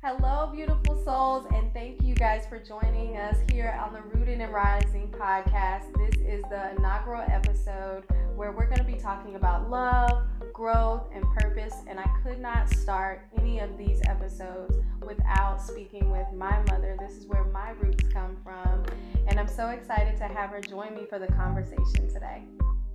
Hello, beautiful souls, and thank you guys for joining us here on the Rooted and Rising podcast. This is the inaugural episode where we're going to be talking about love, growth, and purpose. And I could not start any of these episodes without speaking with my mother. This is where my roots come from, and I'm so excited to have her join me for the conversation today.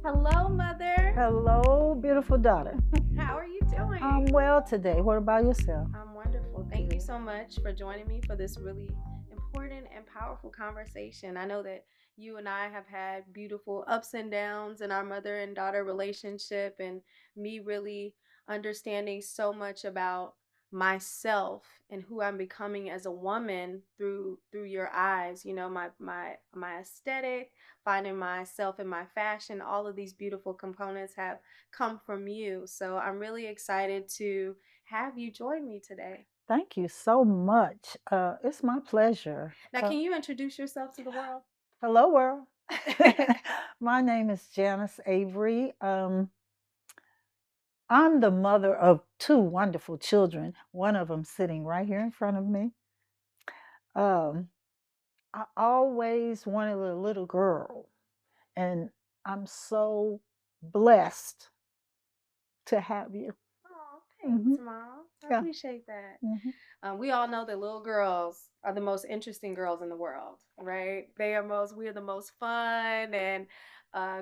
Hello, Mother. Hello, beautiful daughter. How are you doing? I'm well today. What about yourself? I'm wonderful. Thank you so much for joining me for this really important and powerful conversation. I know that you and I have had beautiful ups and downs in our mother and daughter relationship, and me really understanding so much about myself and who I'm becoming as a woman through your eyes. You know, my aesthetic, finding myself in my fashion, all of these beautiful components have come from you. So I'm really excited to have you join me today. Thank you so much. It's my pleasure. Now, can you introduce yourself to the world? Hello, world. My name is Janyce Avery. I'm the mother of two wonderful children, one of them sitting right here in front of me. Um, I always wanted a little girl, and I'm so blessed to have you. Oh, thanks, Mom. I Yeah. appreciate that. Mhm. We all know that little girls are the most interesting girls in the world, right? We are the most fun and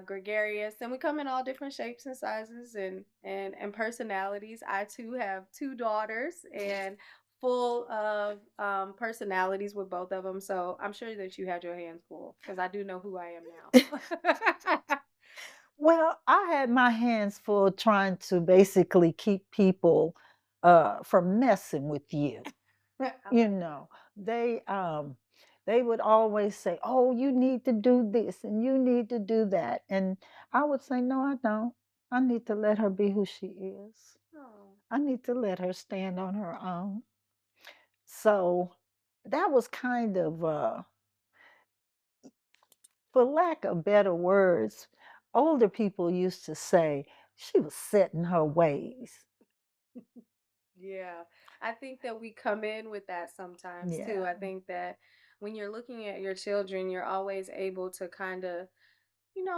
gregarious, and we come in all different shapes and sizes and personalities. I too have two daughters and full of personalities with both of them. So I'm sure that you had your hands full because I do know who I am now. Well, I had my hands full trying to basically keep people from messing with you. You know, they would always say, "Oh, you need to do this and you need to do that," and I would say, "No, I don't. I need to let her be who she is. Oh. I need to let her stand on her own." So that was kind of, for lack of better words, older people used to say she was set in her ways. Yeah, I think that we come in with that sometimes too. Yeah. I think that when you're looking at your children, you're always able to kind of,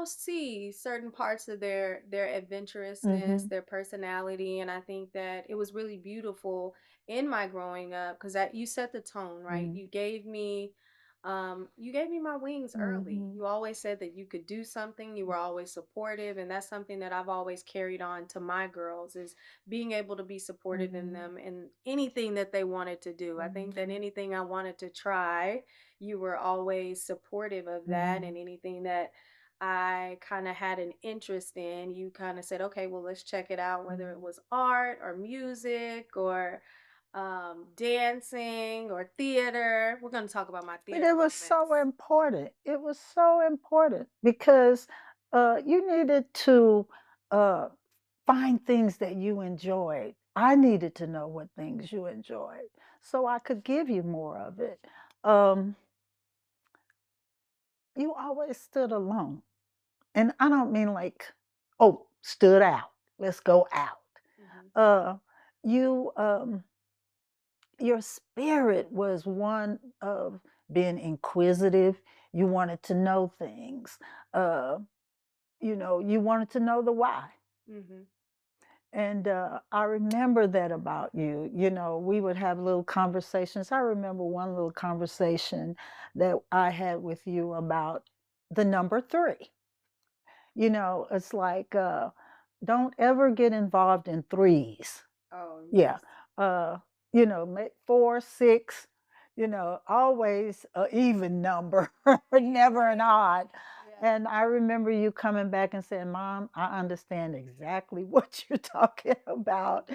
see certain parts of their adventurousness, Mm-hmm. their personality, and I think that it was really beautiful in my growing up because that you set the tone, right? Mm-hmm. You gave me my wings early. Mm-hmm. You always said that you could do something. You were always supportive, and that's something that I've always carried on to my girls is being able to be supportive in Mm-hmm. them in anything that they wanted to do. I think that anything I wanted to try, you were always supportive of that, Mm-hmm. and anything that I kind of had an interest in, you kind of said, okay, well, let's check it out, whether it was art or music or dancing or theater. We're going to talk about my But theater it was so movements. important. It was so important because you needed to uh, find things that you enjoyed. I needed to know what things you enjoyed so I could give you more of it. Um, you always stood alone. And I don't mean like, oh, stood out. Let's go out. Mm-hmm. Uh, you, your spirit was one of being inquisitive. You wanted to know things. Uh, you wanted to know the why. Mm-hmm. And I remember that about you. You know, we would have little conversations. I remember one little conversation that I had with you about the number three. You know, it's like, don't ever get involved in threes. Oh, Yeah. yes. Uh, make 4, 6, always an even number, never an odd. Yeah. And I remember you coming back and saying, Mom, I understand exactly what you're talking about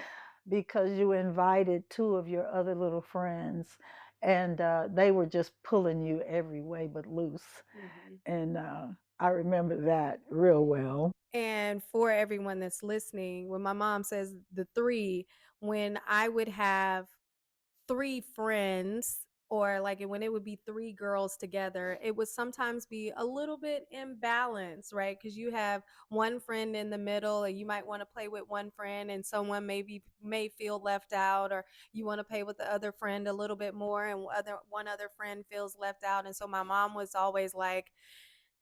because you invited two of your other little friends and they were just pulling you every way but loose. Mm-hmm. And I remember that real well. And for everyone that's listening, when my mom says the three, when I would have three friends or like when it would be three girls together, it would sometimes be a little bit imbalanced, right? Because you have one friend in the middle, and you might want to play with one friend, and someone may feel left out, or you want to play with the other friend a little bit more, and one other friend feels left out. And so my mom was always like,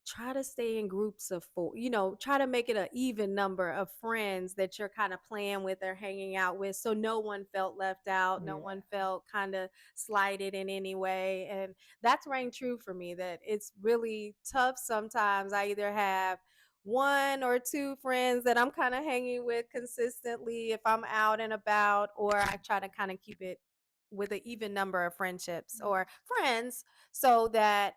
try to stay in groups of four, try to make it an even number of friends that you're kind of playing with or hanging out with, so no one felt left out, no Yeah. one felt kind of slighted in any way. And that's rang true for me, that it's really tough sometimes. I either have one or two friends that I'm kind of hanging with consistently if I'm out and about, or I try to kind of keep it with an even number of friendships or friends, so that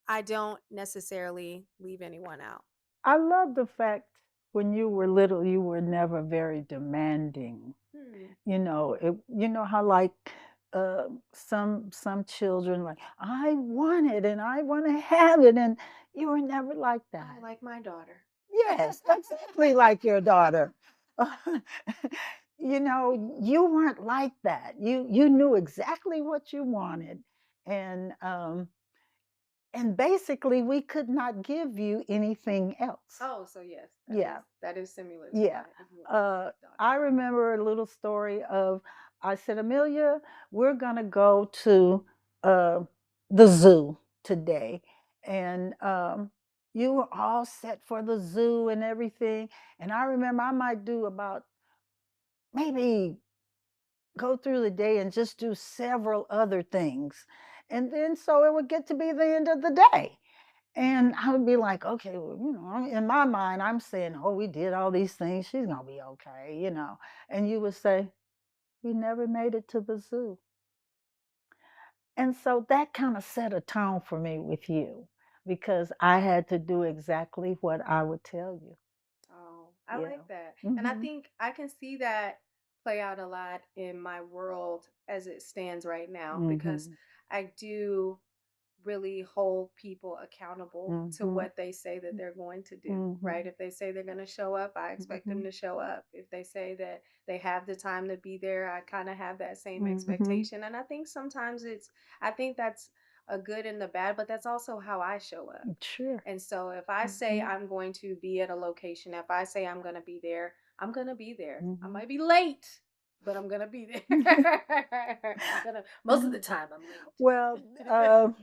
I don't necessarily leave anyone out. I love the fact when you were little, you were never very demanding. Hmm. You know how like some children like I want it and I want to have it, and you were never like Oh, that. like my daughter. Yes, exactly like your daughter. You weren't like that. You knew exactly what you wanted, and basically we could not give you anything else. Oh, so yes, Yeah, that is similar to yeah. my daughter. I remember a little story of I said, Amelia, we're gonna go to uh, the zoo today, and you were all set for the zoo and everything. And I remember I might do about maybe go through the day and just do several other things. And then so it would get to be the end of the day. And I would be like, okay, well, in my mind, I'm saying, oh, we did all these things. She's going to be okay. And you would say, we never made it to the zoo. And so that kind of set a tone for me with you because I had to do exactly what I would tell you. Oh, I Yeah. like that. And I Mm-hmm. think I can see that play out a lot in my world as it stands right now, because Mm-hmm. I do really hold people accountable to Mm-hmm. what they say that they're going to do, Mm-hmm. right? If they say they're going to show up, I expect Mm-hmm. them to show up. If they say that they have the time to be there, I kind of have that same Mm-hmm. expectation. And I think sometimes I think that's a good and the bad, but that's also how I show up. Sure. And so if I say Mm-hmm. I'm going to be at a location, if I say I'm going to be there, I'm going to be there. I Mm-hmm. might be late, but I'm going to be there. Most of the time I'm Well, late.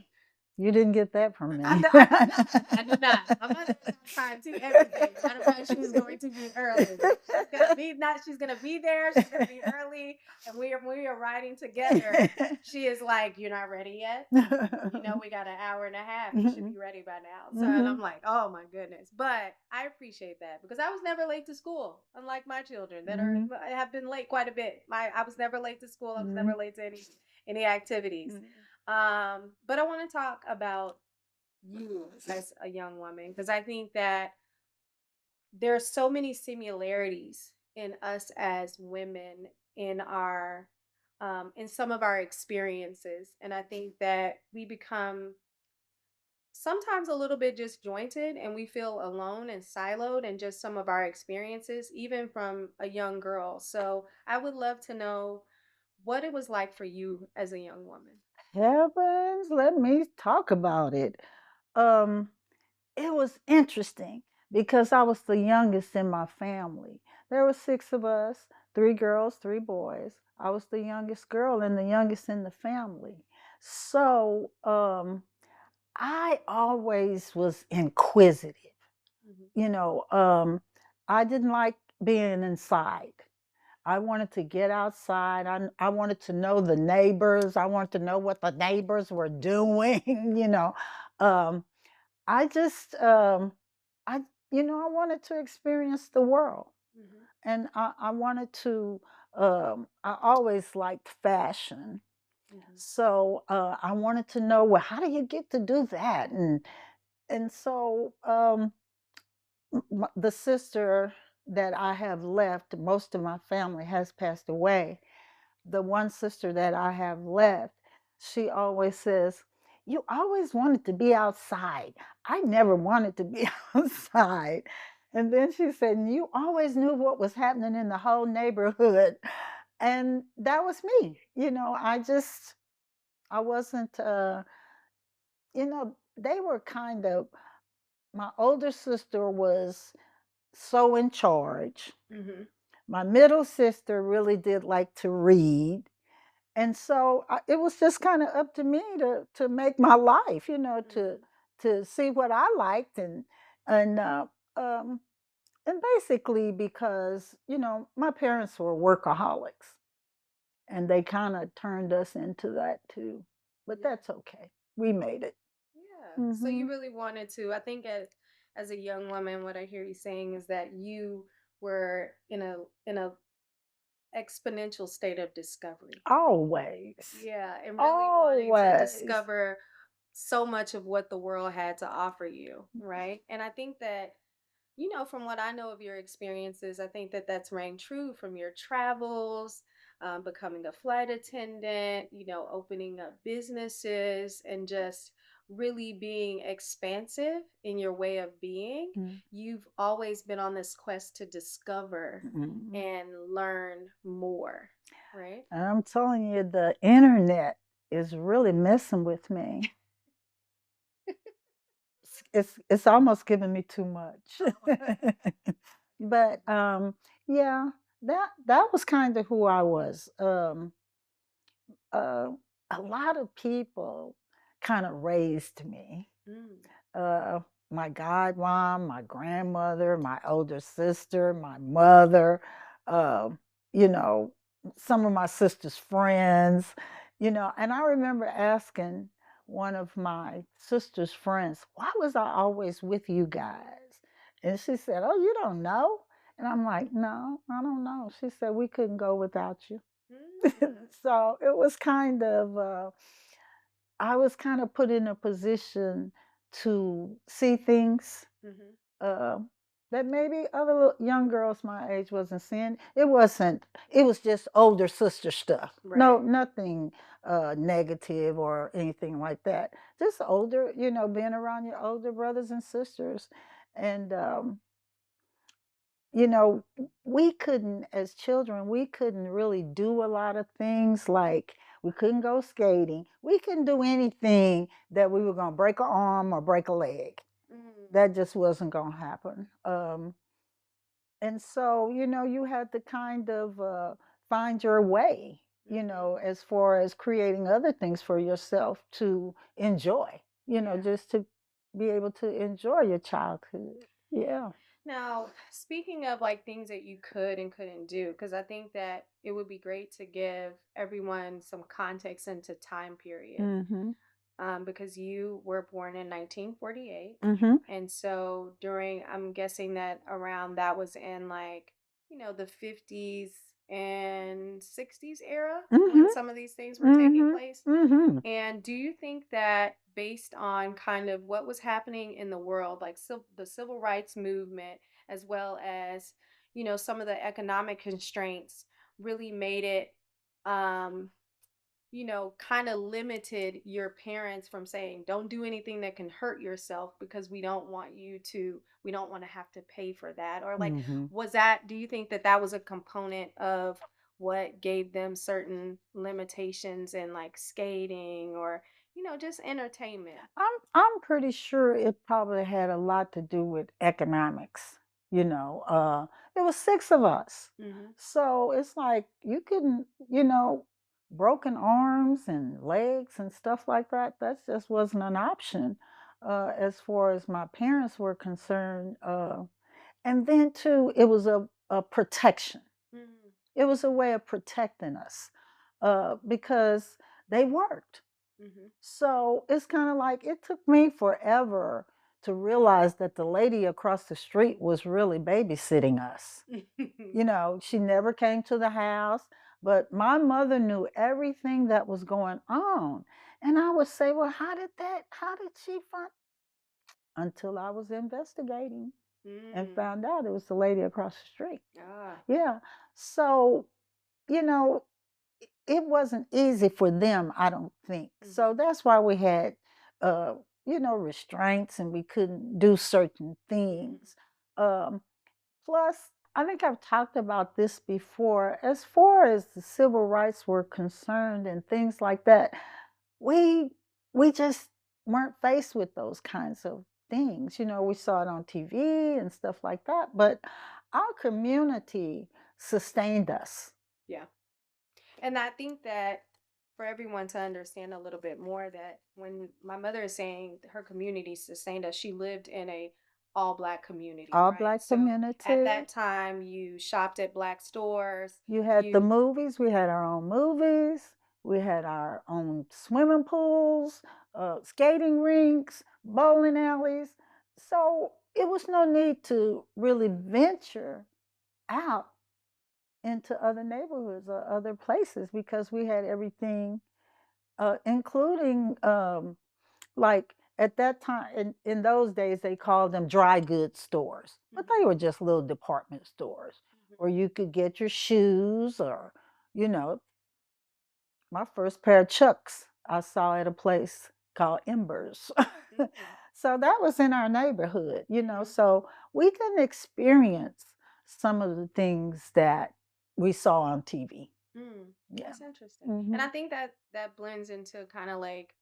you didn't get that from me. I do not. I do not. My mother is on time to everything. Matter of fact, she's going to be early. She's gonna be there, she's gonna be early, and we are riding together. She is like, you're not ready yet? We got an hour and a half. You should be ready by now. So, and I'm Mhm. like, oh my goodness. But I appreciate that, because I was never late to school, unlike my children that are Mhm. have been late quite a bit. I was never late to school. I was never Mhm. late to any activities. But I want to talk about you as a young woman, because I think that there are so many similarities in us as women, in our in some of our experiences, and I think that we become sometimes a little bit disjointed, and we feel alone and siloed in just some of our experiences, even from a young girl. So I would love to know what it was like for you as a young woman. Heavens, let me talk about it. Um, it was interesting because I was the youngest in my family. There were six of us, three girls, three boys. I was the youngest girl and the youngest in the family. So I always was inquisitive. Mhm. You know, I didn't like being inside. I wanted to get outside. I wanted to know the neighbors. I wanted to know what the neighbors were doing. Um, I just, I, I wanted to experience the world, Mhm. and I wanted to. I always liked fashion, Mhm. so I wanted to know, well, how do you get to do that? And so the sister that I have left, most of my family has passed away. The one sister that I have left, she always says, you always wanted to be outside. I never wanted to be outside. And then she said, you always knew what was happening in the whole neighborhood. And that was me. I just, I wasn't, they were kind of, my older sister was so in charge. Mhm. My middle sister really did like to read. And so it was just kind of up to me to make my life, Mhm. to see what I liked and um, and basically because my parents were workaholics and they kind of turned us into that too. But Yeah. that's okay. We made it. Yeah. So Hmm. you really wanted to. I think as a young woman, what I hear you saying is that you were in a exponential state of discovery. Always, Yeah, and really wanting to always. discover so much of what the world had to offer you, right? And I think that, from what I know of your experiences, I think that that's rang true from your travels, becoming a flight attendant, opening up businesses, and just really being expansive in your way of being. Mm. You've always been on this quest to discover Mm. and learn more, right? I'm telling you, the internet is really messing with me. It's almost giving me too much. But yeah, that was kind of who I was. Uh, a lot of people kind of raised me. Mm, uh, my godmom, my grandmother, my older sister, my mother, uh, you know, some of my sister's friends, and I remember asking one of my sister's friends, why was I always with you guys? And she said, oh, you don't know? And I'm like, no, I don't know. She said, we couldn't go without you. mm, So it was kind of, I was kind of put in a position to see things mhm. uh, that maybe other young girls my age wasn't seeing. It wasn't. It was just older sister stuff. No, Right. nothing negative or anything like that. Just older, being around your older brothers and sisters, and you know, we couldn't, as children, we couldn't really do a lot of things like we couldn't go skating. We couldn't do anything that we were going to break an arm or break a leg. Mm, That just wasn't going to happen. And so, you had to kind of find your way, mhm. as far as creating other things for yourself to enjoy, Yeah. just to be able to enjoy your childhood. Yeah. Now, speaking of like things that you could and couldn't do, because I think that it would be great to give everyone some context into time period, Mm-hmm. because you were born in 1948. Mm-hmm. And so I'm guessing that around that was in like, the 50s and 60s era when Mhm. some of these things were taking Mhm. place. Mhm. And do you think that based on kind of what was happening in the world, like the civil rights movement, as well as, some of the economic constraints, really made it, um, kind of limited your parents from saying, don't do anything that can hurt yourself because we don't want to have to pay for that? Or like, Mhm. do you think that that was a component of what gave them certain limitations in like skating or, just entertainment? I'm pretty sure it probably had a lot to do with economics. There was six of us, Mm-hmm. so it's like you couldn't, broken arms and legs and stuff like that. That just wasn't an option, as far as my parents were concerned. And then too, it was a protection. Mm-hmm. It was a way of protecting us, because they worked. Mm-hmm. So it's kind of like it took me forever to realize that the lady across the street was really babysitting us. She never came to the house, but my mother knew everything that was going on. And I would say, well, how did she find? Until I was investigating and Mm. found out it was the lady across the street. Ah. Yeah. So, you know, it wasn't easy for them, I don't think. Mm-hmm. So that's why we had, uh, restraints and we couldn't do certain Mm-hmm. things. Um, Plus, I think I've talked about this before. As far as the civil rights were concerned and things like that, we we just weren't faced with those kinds of things. You know, we saw it on TV and stuff like that, but our community sustained us. Yeah. And I think that for everyone to understand a little bit more, that when my mother is saying her community sustained us, she lived in a all black community, All right? black So at community. that time you shopped at black stores, You had the you movies, we had our own movies, we had our own swimming pools, skating rinks, bowling alleys. So it was no need to really venture out into other neighborhoods or other places because we had everything, including like at that time, in those days, they called them dry goods stores, but Mhm, they were just little department stores mhm, where you could get your shoes or, you know, my first pair of Chucks I saw at a place called Embers. mm, So that was in our neighborhood, you know. mhm, So we didn't experience some of the things that we saw on TV. mm. Yeah. That's interesting. And Hmm. I think that that blends into kind of like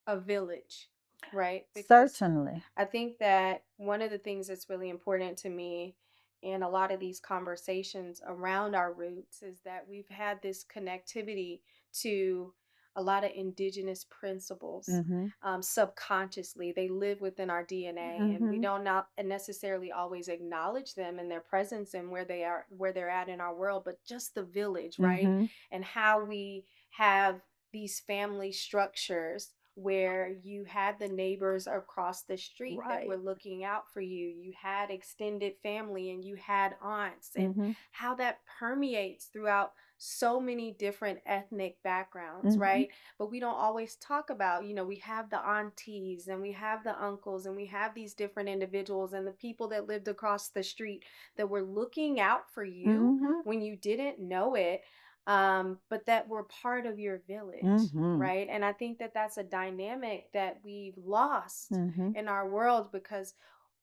a village, right? Because Certainly. I think that one of the things that's really important to me in a lot of these conversations around our roots is that we've had this connectivity to a lot of indigenous principles, Hmm. subconsciously. They live within our DNA, and we Hmm. don't not necessarily always acknowledge them and their presence and where they are, where they're at in our world, but just the village, right? Hmm. And how we have these family structures where you had the neighbors across the street that were Right. looking out for you. You had extended family and you had aunts, and Hmm. how that permeates throughout so many different ethnic backgrounds, Hmm. right? But we don't always talk about, we have the aunties and we have the uncles and we have these different individuals and the people that lived across the street that were looking out for you Hmm. when you didn't know it, but that were part of your village, Hmm. right? And I think that that's a dynamic that we've lost Hmm. in our world because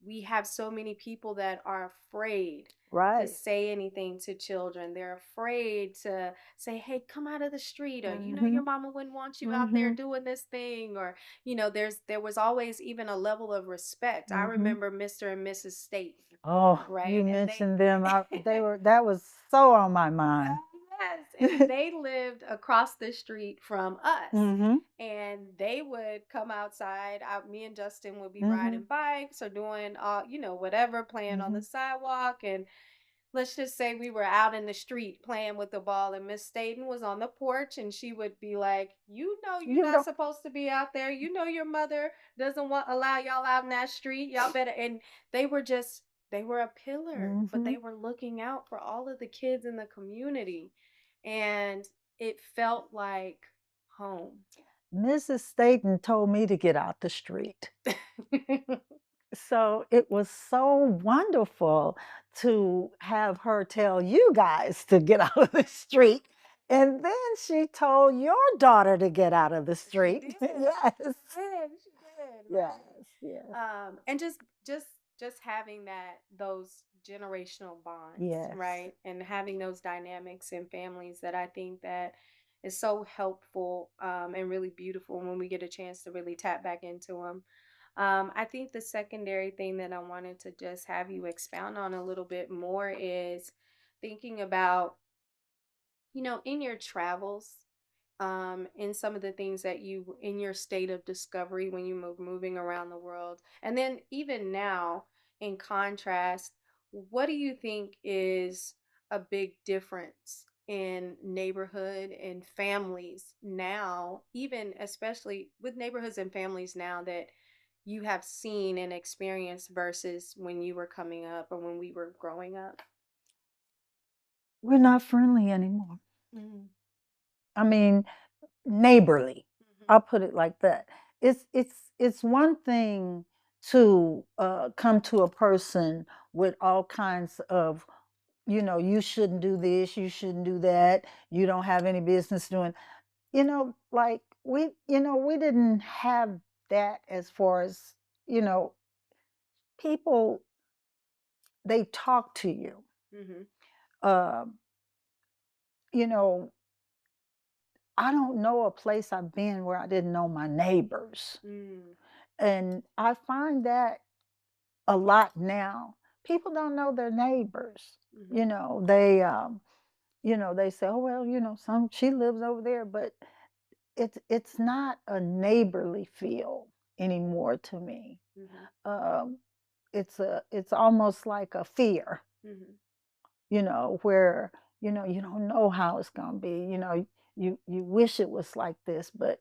we have so many people that are afraid to Right. say anything to children. They're afraid to say, hey, come out of the street, or Hmm. your mama wouldn't want you out there Hmm. doing this thing, or there was always even a level of respect. I Hmm. remember Mr. and Mrs. Staten, Oh, right? you And they mentioned them. They were that was so on my mind. Yes, and they lived across the street from us. Mhm. And they would come outside. Me and Justin would be riding Mhm. bikes or doing whatever, playing on the Mhm. sidewalk. And let's just say we were out in the street playing with the ball, and Miss Staten was on the porch, and she would be like, you're You not don't. supposed to be out there. Your mother doesn't want allow y'all out in that street. Y'all better. And they were a pillar, but Mhm. they were looking out for all of the kids in the community. And it felt like home. Mrs. Staten told me to get out the street. So it was so wonderful to have her tell you guys to get out of the street. And then she told your daughter to get out of the She street. did. Yes. She did, Yes. right? Yes. And just just having that those generational bonds, Yes. right? And having those dynamics in families that I think that is so helpful, and really beautiful when we get a chance to really tap back into them. I think the secondary thing that I wanted to just have you expound on a little bit more is thinking about, in your travels, in some of the things that you in your state of discovery when you moving around the world, and then even now, in contrast, what do you think is a big difference in neighborhood and families now, even especially with neighborhoods and families now that you have seen and experienced versus when you were coming up or when we were growing up? We're not friendly anymore. Mm-hmm. I mean, neighborly. Mm-hmm. I'll put it like that. It's one thing to come to a person with all kinds of, you shouldn't do this, you shouldn't do that, you don't have any business doing. Like we didn't have that as far as, you know, people, they talk to you. Mm-hmm. Um, you know, I don't know a place I've been where I didn't know my neighbors. Mm. And I find that a lot now. People don't know their neighbors. Mhm. You know, they say, "Oh well, some she lives over there," but it's not a neighborly feel anymore to me. Mhm. Um, it's almost like a fear, Mhm. where you don't know how it's gonna be. You wish it was like this, but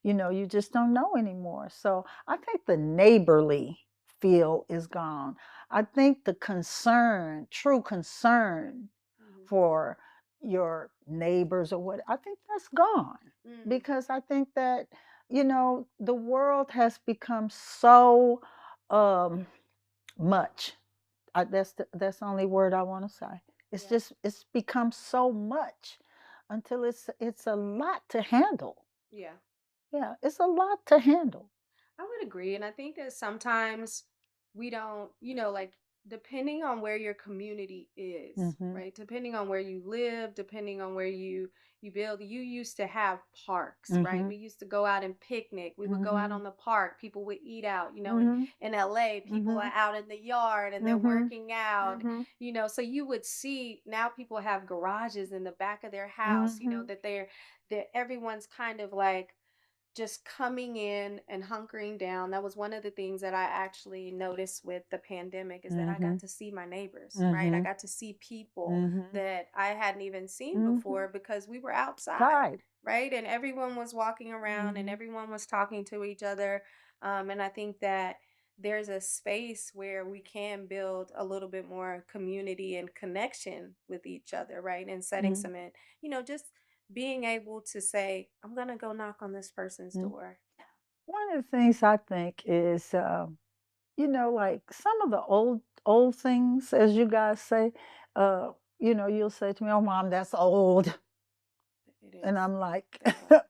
you just don't know anymore. So I think the neighborly feel is gone. I think the concern, true concern Mhm. for your neighbors or what, I think that's gone Mm. because I think that, the world has become so um, much. That's the only word I want to say. Yeah. It's become so much until it's a lot to handle. Yeah. Yeah, it's a lot to handle. I would agree. And I think that sometimes we don't, like depending on where your community is, Mhm. right? Depending on where you live, depending on where you build, you used to have parks, right? Mhm. We used to go out and picnic. We would go out Mhm. on the park. People would eat out, Mhm. in LA, people are Mhm. out in the yard and they're Mhm. working out, Mhm. so you would see now people have garages in the back of their house, Mhm. that everyone's kind of like just coming in and hunkering down. That was one of the things that I actually noticed with the pandemic is that I got Mhm. to see my neighbors, right? I Mhm. got to see people Mhm. that I hadn't even seen Mhm. before because we were outside, Right. right? And everyone was walking around and Mhm. everyone was talking to each other. And I think that there's a space where we can build a little bit more community and connection with each other, right? And setting Mhm. some just being able to say, I'm going to go knock on this person's Mhm. door. One of the things I think is, like some of the old things, as you guys say, you'll say to me, "Oh, mom, that's old," It and is. I'm like,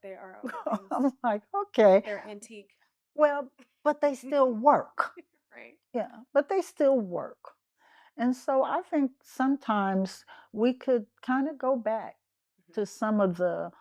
There are old things. I'm like, okay, They're antique. well, but they still work. Right. Yeah, but they still work. And so I think sometimes we could kind of go back Mhm. to some of the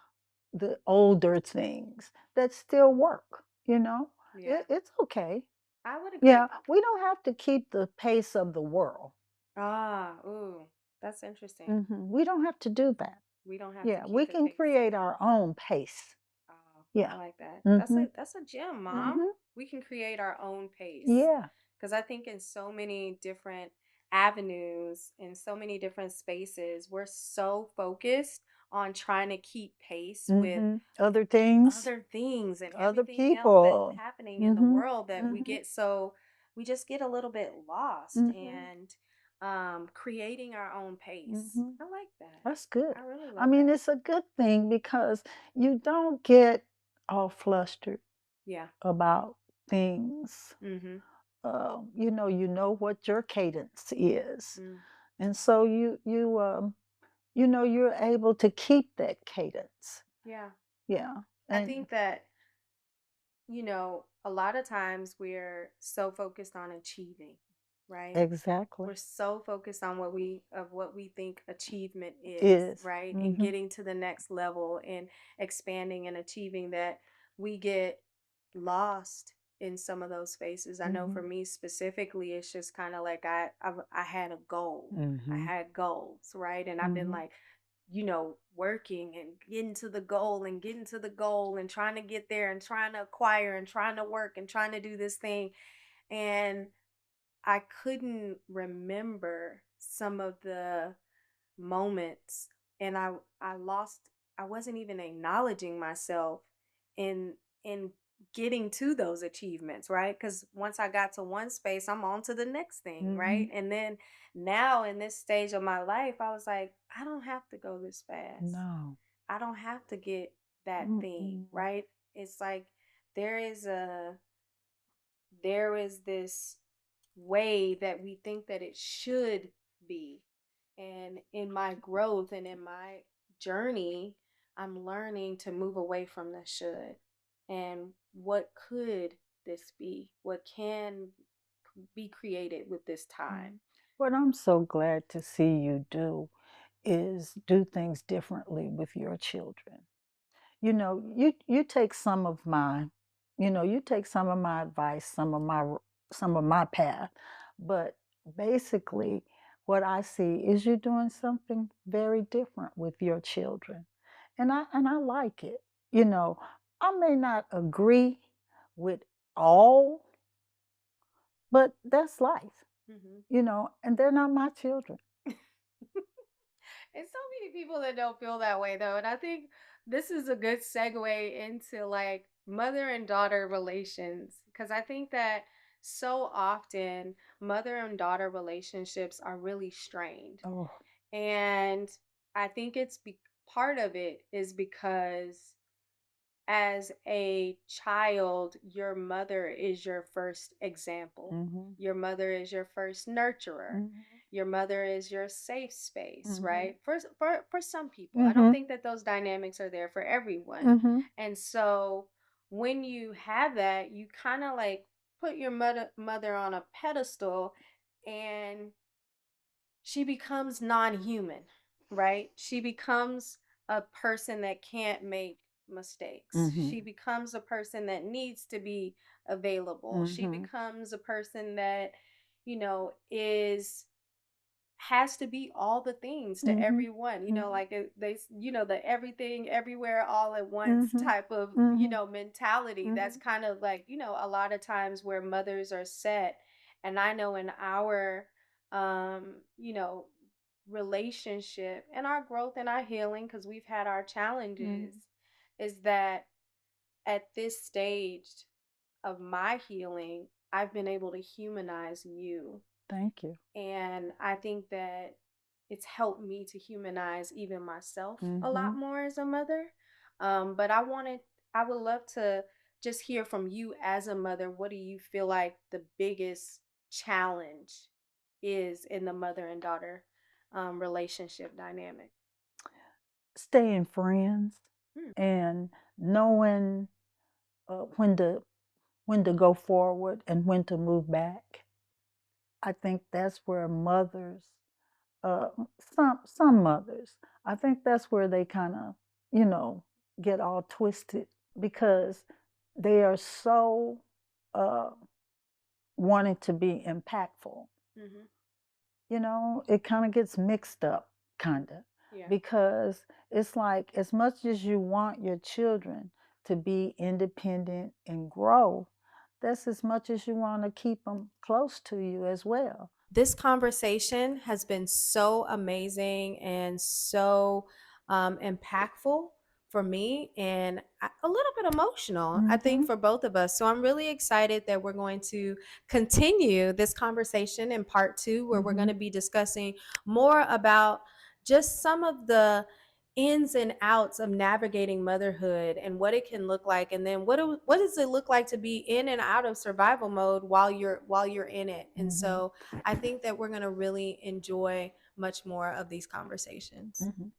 older things that still work, you know? Yeah, It's okay. I would Yeah, agree. we don't have to keep the pace of the world. Ah, ooh, that's interesting. We don't have to do that. We don't have to Yeah, we keep the can pace. create our own pace. Oh, I Yeah. like that. Mhm. That's a gem, mom. Mhm. We can create our own pace. Yeah. Because I think in so many different avenues, in so many different spaces, we're so focused on trying to keep pace with Other things, other things and other everything else that's people. happening in the Mhm. world that Mhm. we just get a little bit lost Mhm. and creating our own pace. Mhm. I like that. That's good. I really I love mean, that. it's a good thing because you don't get all flustered Yeah. about things. Mhm. You know what your cadence is, Mm. and so you're able to keep that cadence. Yeah. Yeah, I and think that a lot of times we're so focused on achieving, right? exactly We're so focused on what we think achievement is, is. right? And Mhm. getting to the next level and expanding and achieving that we get lost in some of those spaces. I know for Mhm. me specifically, it's just kind of like I had a goal. I Mhm. had goals, right? And I've been Mhm. like, working and getting to the goal and getting to the goal and trying to get there and trying to acquire and trying to work and trying to do this thing. And I couldn't remember some of the moments and I wasn't even acknowledging myself in in getting to those achievements, right? Cuz once I got to one space, I'm on to the next thing, right? Mhm. And then now in this stage of my life, I was like, I don't have to go this fast. No. I don't have to get that thing, Mm-mm. right? It's like there is a there is this way that we think that it should be. And in my growth and in my journey, I'm learning to move away from the should. And what could this be? What can be created with this time? Mm. What I'm so glad to see you do is do things differently with your children. You take some of my, you take some of my advice, some of my path, but basically what I see is you're doing something very different with your children. And I like it. You know, I may not agree with all, but that's life, Mhm. and they're not my children. And so many people that don't feel that way though. And I think this is a good segue into like mother and daughter relations. Because I think that so often mother and daughter relationships are really strained. Oh. And I think part of it is because as a child, your mother is your first example. Mhm. Your mother is your first nurturer. Mhm. Your mother is your safe space, Mhm. right? For some people. I don't Mhm. think that those dynamics are there for everyone. Mhm. And so when you have that, you kind of like put your mother on a pedestal and she becomes non-human, right? She becomes a person that can't make mistakes. Mhm. She becomes a person that needs to be available. She Mhm. becomes a person that, is has to be all the things to Mhm. everyone, Mhm. like the everything everywhere all at once Mhm. type of, Mhm. mentality. That's Mhm. kind of like, a lot of times where mothers are set. And I know in our, um, you know, relationship and our growth and our healing, because we've had our challenges, Mhm. is that at this stage of my healing, I've been able to humanize you, Thank you. and I think that it's helped me to humanize even myself a lot Mhm. more as a mother. But I would love to just hear from you as a mother. What do you feel like the biggest challenge is in the mother and daughter relationship dynamic? Staying friends Hmm. and knowing when to go forward and when to move back. I think that's where mothers, uh, some mothers, I think that's where they kind of, you know, get all twisted because they are so uh, wanting to be impactful. Hmm. It kind of gets mixed up, kind of, Yeah. because it's like as much as you want your children to be independent and grow, that's as much as you want to keep them close to you as well. This conversation has been so amazing and so impactful for me, and a little bit emotional, I think, Mm-hmm. for both of us. So I'm really excited that we're going to continue this conversation in part two, where we're going Mm-hmm. to be discussing more about just some of the ins and outs of navigating motherhood and what it can look like, and then what does it look like to be in and out of survival mode while you're in it. And Mm-hmm. so I think that we're going to really enjoy much more of these conversations. Mm-hmm.